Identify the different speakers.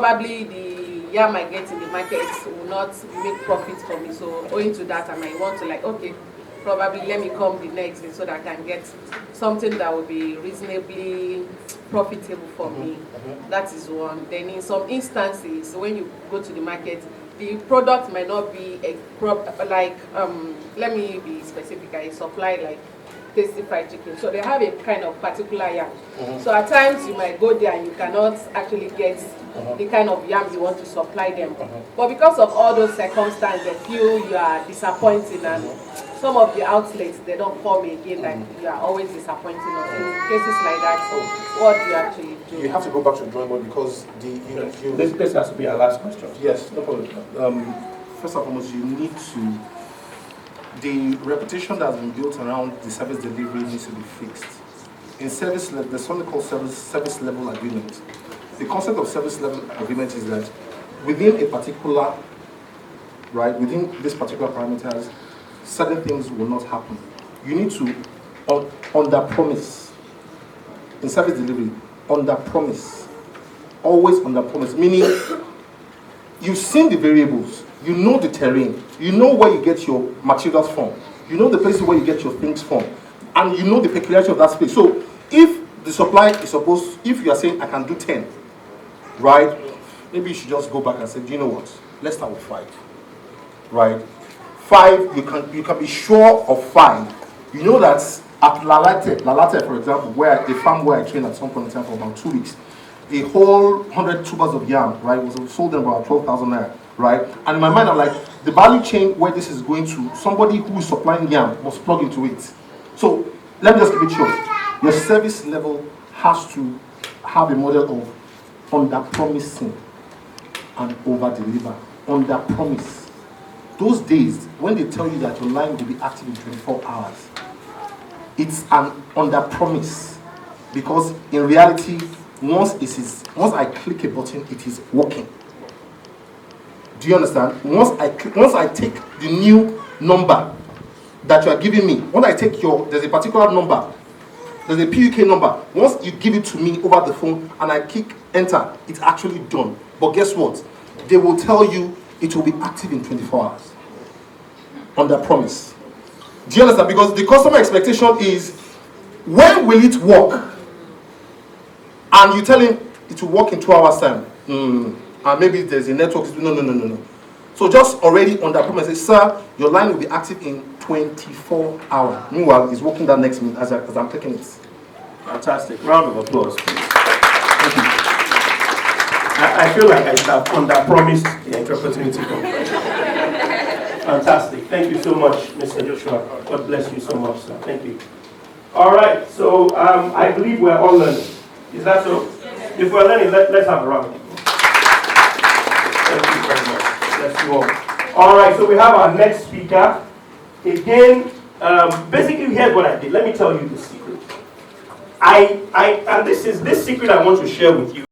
Speaker 1: probably the yam I get in the market will not make profit for me. So owing to that, I might want to like, okay, probably let me come the next day so that I can get something that will be reasonably profitable for me. That is one. Then in some instances, when you go to the market, the product might not be like let me be specific. I supply like Tasty Fried Chicken, so they have a kind of particular yam. So at times you might go there and you cannot actually get the kind of yam you want to supply them. But because of all those circumstances, they feel you are disappointing, and some of the outlets, they don't call me again, like you are always disappointing us. In cases like that, so what do you actually do?
Speaker 2: You have to go back to the drawing board because
Speaker 3: this has to be our last question.
Speaker 2: Yes, no problem. First and foremost, you need to. The reputation that has been built around the service delivery needs to be fixed. In service level, there's something called service level agreement. The concept of service level agreement is that within a particular, within this particular parameters, certain things will not happen. You need to under promise. In service delivery, under promise. Always under promise. Meaning, you've seen the variables. You know the terrain, you know where you get your materials from, you know the places where you get your things from, and you know the peculiarity of that space. So if the supply is supposed, if you are saying I can do 10, right, maybe you should just go back and say, do you know what, let's start with 5, right? 5, you can be sure of 5. You know that at Lalate, for example, where the farm where I trained at some point in time for about 2 weeks, a whole 100 tubers of yam, right, was sold them about 12,000 naira. Right? And in my mind, I'm like, the value chain where this is going to, somebody who is supplying yam must plug into it. So let me just keep it short. Your service level has to have a model of under-promising and over-deliver. Under-promise. Those days, when they tell you that your line will be active in 24 hours, it's an under-promise. Because in reality, once I click a button, it is working. Do you understand? Once I take the new number that you are giving me, when I take there's a particular number, there's a PUK number, once you give it to me over the phone and I click enter, it's actually done. But guess what? They will tell you it will be active in 24 hours. Under promise. Do you understand? Because the customer expectation is, when will it work? And you tell him it will work in 2 hours time. And maybe there's a network. No. So just already on that promise, say, sir, your line will be active in 24 hours. Meanwhile, it's working that next minute as I'm taking it.
Speaker 3: Fantastic. Round of applause, please. Thank you. I feel like I should have under-promised the opportunity. Fantastic. Thank you so much, Mr. Joshua. God bless you so much, sir. Thank you. All right. So I believe we're all learning. Is that so? If we're learning, let's have a round. Thank you very much. Bless you all. All right, so we have our next speaker. Again, basically, here's what I did. Let me tell you the secret. And this secret I want to share with you.